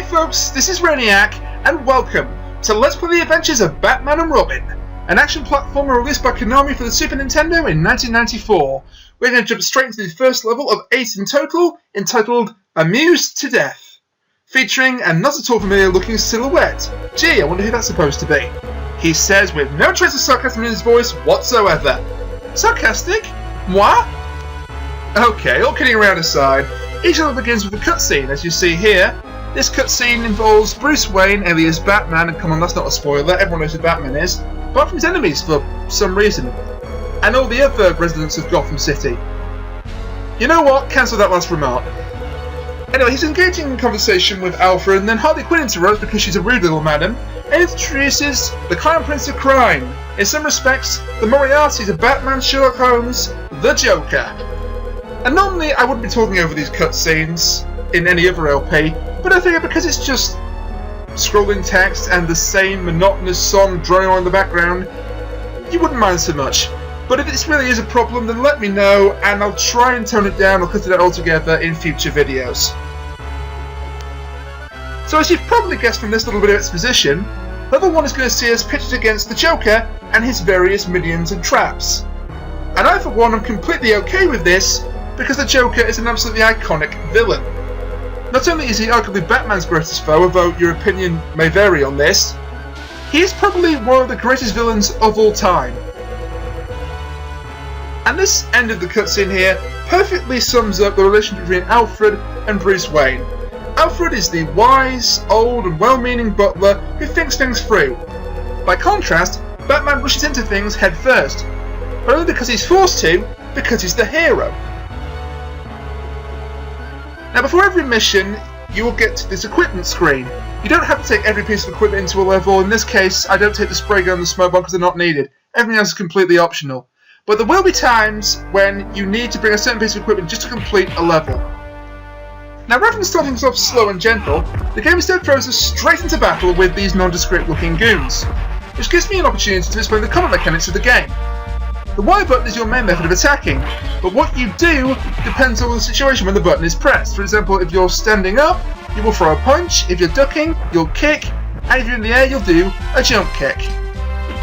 Hey folks, this is Raniac, and welcome to Let's Play the Adventures of Batman and Robin, an action platformer released by Konami for the Super Nintendo in 1994. We're going to jump straight into the first level of 8 in total, entitled Amused to Death, featuring a not at all familiar looking silhouette. Gee, I wonder who that's supposed to be. He says with no trace of sarcasm in his voice whatsoever. Sarcastic? Moi? Okay, all kidding around aside, each level begins with a cutscene, as you see here. This cutscene involves Bruce Wayne, alias Batman, and come on, that's not a spoiler, everyone knows who Batman is, apart from his enemies for some reason, and all the other residents of Gotham City. You know what? Cancel that last remark. Anyway, he's engaging in conversation with Alfred, and then Harley Quinn interrupts because she's a rude little madam, and introduces the Crown Prince of Crime. In some respects, the Moriarty to Batman, Sherlock Holmes, the Joker. And normally I wouldn't be talking over these cutscenes in any other LP, but I figure because it's just scrolling text and the same monotonous song droning on in the background, you wouldn't mind so much. But if this really is a problem, then let me know, and I'll try and tone it down or cut it out altogether in future videos. So as you've probably guessed from this little bit of exposition, level 1 is going to see us pitched against the Joker and his various minions and traps. And I for one am completely okay with this, because the Joker is an absolutely iconic villain. Not only is he arguably Batman's greatest foe, although your opinion may vary on this, he is probably one of the greatest villains of all time. And this end of the cutscene here perfectly sums up the relationship between Alfred and Bruce Wayne. Alfred is the wise, old and well-meaning butler who thinks things through. By contrast, Batman rushes into things head first, but only because he's forced to, because he's the hero. Now before every mission, you will get this equipment screen. You don't have to take every piece of equipment into a level. In this case, I don't take the spray gun and the smoke bomb because they're not needed. Everything else is completely optional. But there will be times when you need to bring a certain piece of equipment just to complete a level. Now rather than starting us off slow and gentle, the game instead throws us straight into battle with these nondescript looking goons, which gives me an opportunity to explain the combat mechanics of the game. The Y button is your main method of attacking, but what you do depends on the situation when the button is pressed. For example, if you're standing up, you will throw a punch, if you're ducking, you'll kick, and if you're in the air, you'll do a jump kick.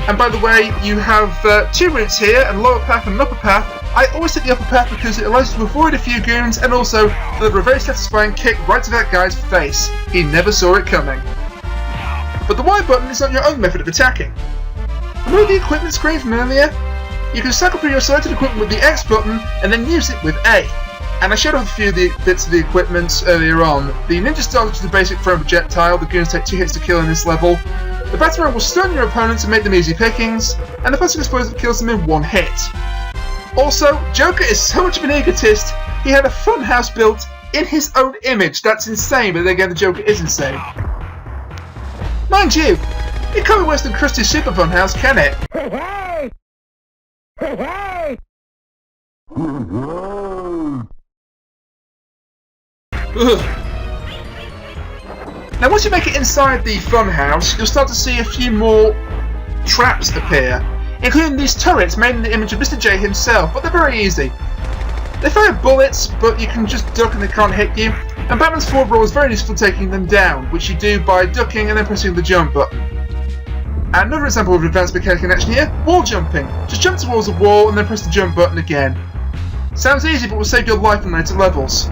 And by the way, you have two routes here, a lower path and an upper path. I always take the upper path because it allows you to avoid a few goons and also deliver a very satisfying kick right to that guy's face. He never saw it coming. But the Y button is not your own method of attacking. Remember the equipment screen from earlier? You can cycle through your selected equipment with the X button and then use it with A. And I showed off a few of the bits of the equipment earlier on. The Ninja Star, which is the basic thrown projectile, the goons take 2 hits to kill in this level. The Batarang will stun your opponents and make them easy pickings, and the Plastic Explosive kills them in 1 hit. Also, Joker is so much of an egotist, he had a Funhouse built in his own image. That's insane, but then again the Joker is insane. Mind you, it can't be worse than Krusty's Super Funhouse, can it? Hey! Hey, hey! Ugh. Now once you make it inside the Funhouse, you'll start to see a few more traps appear, including these turrets made in the image of Mr. J himself, but they're very easy. They fire bullets, but you can just duck and they can't hit you, and Batman's forward roll is very useful for taking them down, which you do by ducking and then pressing the jump button. And another example of advanced mechanic in action here, wall jumping. Just jump towards a wall and then press the jump button again. Sounds easy, but will save your life in later levels.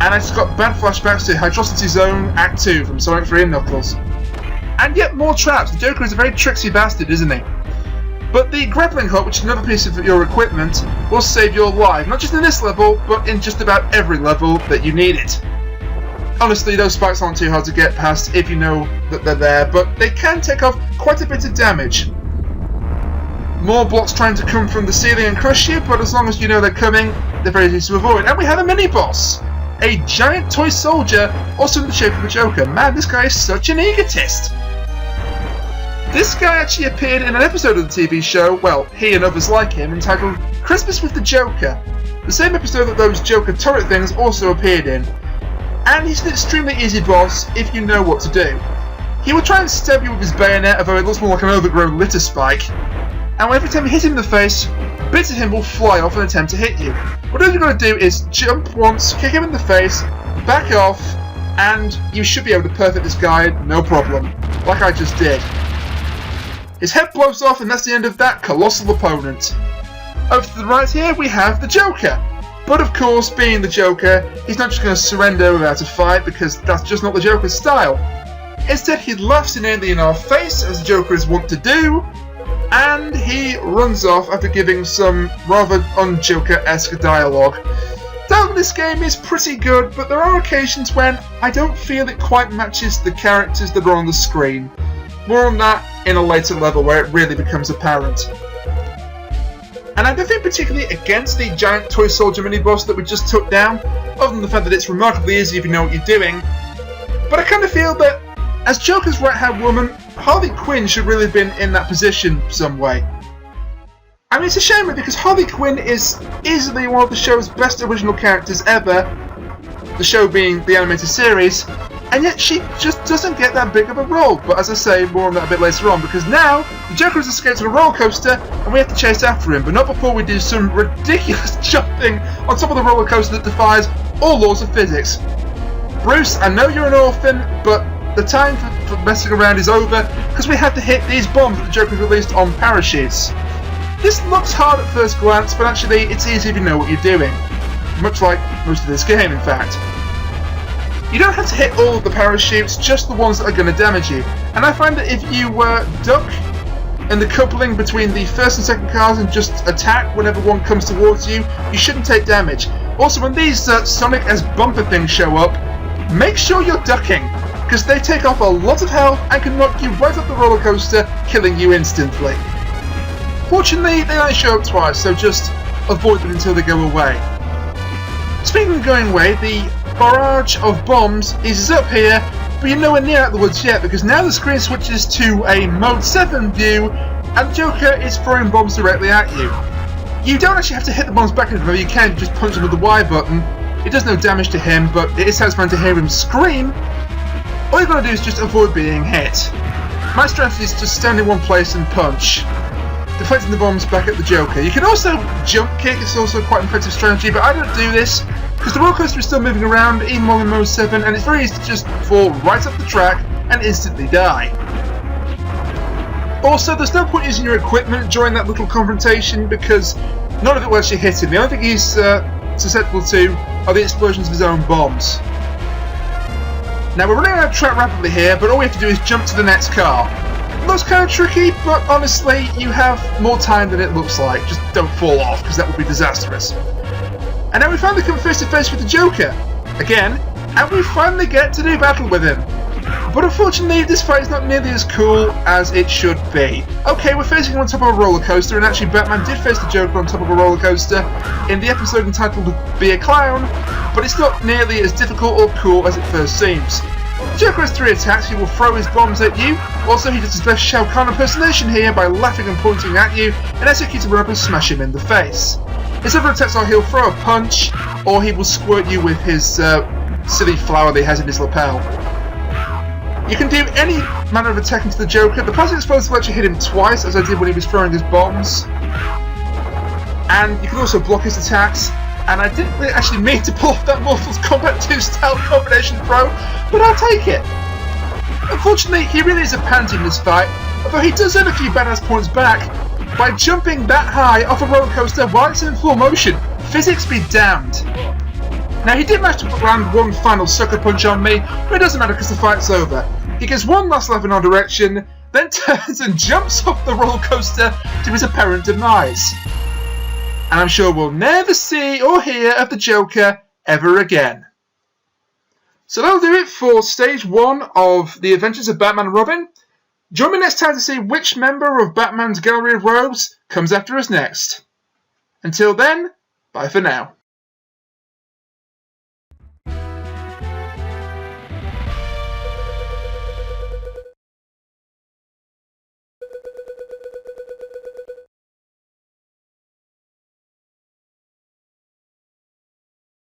And I just got bad flashbacks to Hydrocity Zone Act 2 from Sonic 3 and Knuckles. And yet more traps. The Joker is a very tricksy bastard, isn't he? But the grappling hook, which is another piece of your equipment, will save your life, not just in this level, but in just about every level that you need it. Honestly, those spikes aren't too hard to get past if you know that they're there, but they can take off quite a bit of damage. More blocks trying to come from the ceiling and crush you, but as long as you know they're coming, they're very easy to avoid. And we have a mini-boss! A giant toy soldier, also in the shape of a Joker. Man, this guy is such an egotist! This guy actually appeared in an episode of the TV show, well, he and others like him, entitled Christmas with the Joker. The same episode that those Joker turret things also appeared in. And he's an extremely easy boss if you know what to do. He will try and stab you with his bayonet, although it looks more like an overgrown litter spike. And every time you hit him in the face, bits of him will fly off and attempt to hit you. What you've got to do is jump once, kick him in the face, back off, and you should be able to perfect this guy, no problem, like I just did. His head blows off, and that's the end of that colossal opponent. Over to the right here, we have the Joker. But of course, being the Joker, he's not just going to surrender without a fight, because that's just not the Joker's style. Instead, he laughs inanely in our face, as the Joker is wont to do, and he runs off after giving some rather un-Joker-esque dialogue. Dialogue in this game is pretty good, but there are occasions when I don't feel it quite matches the characters that are on the screen. More on that in a later level where it really becomes apparent. And I don't think particularly against the giant toy soldier mini-boss that we just took down, other than the fact that it's remarkably easy if you know what you're doing. But I kind of feel that, as Joker's right-hand woman, Harley Quinn should really have been in that position some way. I mean, it's a shame because Harley Quinn is easily one of the show's best original characters ever, the show being the animated series, and yet she just doesn't get that big of a role. But as I say, more on that a bit later on, because now the Joker has escaped on a roller coaster and we have to chase after him, but not before we do some ridiculous jumping on top of the roller coaster that defies all laws of physics. Bruce, I know you're an orphan, but the time for messing around is over, because we have to hit these bombs that the Joker has released on parachutes. This looks hard at first glance, but actually it's easy if you know what you're doing. Much like most of this game, in fact. You don't have to hit all of the parachutes, just the ones that are going to damage you. And I find that if you duck and the coupling between the first and second cars and just attack whenever one comes towards you, you shouldn't take damage. Also, when these Sonic-esque bumper things show up, make sure you're ducking, because they take off a lot of health and can knock you right off the roller coaster, killing you instantly. Fortunately, they only show up twice, so just avoid them until they go away. Speaking of going away, the barrage of bombs eases up here, but you're nowhere near out the woods yet, because now the screen switches to a Mode 7 view, and the Joker is throwing bombs directly at you. You don't actually have to hit the bombs back at him, you can just punch him with the Y button. It does no damage to him, but it is satisfying to hear him scream. All you've got to do is just avoid being hit. My strategy is just stand in one place and punch, deflecting the bombs back at the Joker. You can also jump kick, it's also quite an effective strategy, but I don't do this because the roller coaster is still moving around even while in Mode 7, and it's very easy to just fall right off the track and instantly die. Also, there's no point using your equipment during that little confrontation because none of it will actually hit him. The only thing he's susceptible to are the explosions of his own bombs. Now we're running out of track rapidly here, but all we have to do is jump to the next car. It looks kind of tricky, but honestly, you have more time than it looks like. Just don't fall off, because that would be disastrous. And now we finally come face to face with the Joker, again, and we finally get to do battle with him. But unfortunately, this fight is not nearly as cool as it should be. Okay, we're facing him on top of a roller coaster, and actually Batman did face the Joker on top of a roller coaster in the episode entitled Be a Clown, but it's not nearly as difficult or cool as it first seems. The Joker has 3 attacks. He will throw his bombs at you. Also, he does his best Shao Kahn impersonation here by laughing and pointing at you, and execute a run up and smash him in the face. His other attacks are he'll throw a punch, or he will squirt you with his silly flower that he has in his lapel. You can do any manner of attack into the Joker. The plastic explosive will actually hit him twice, as I did when he was throwing his bombs. And you can also block his attacks. And I didn't really actually mean to pull off that Mortal Kombat 2 style combination throw, but I'll take it. Unfortunately, he really is a pansy in this fight, although he does earn a few badass points back by jumping that high off a roller coaster while it's in full motion. Physics be damned. Now, he did manage to land one final sucker punch on me, but it doesn't matter because the fight's over. He gets one last laugh in our direction, then turns and jumps off the roller coaster to his apparent demise. And I'm sure we'll never see or hear of the Joker ever again. So that'll do it for Stage 1 of The Adventures of Batman and Robin. Join me next time to see which member of Batman's Gallery of Rogues comes after us next. Until then, bye for now.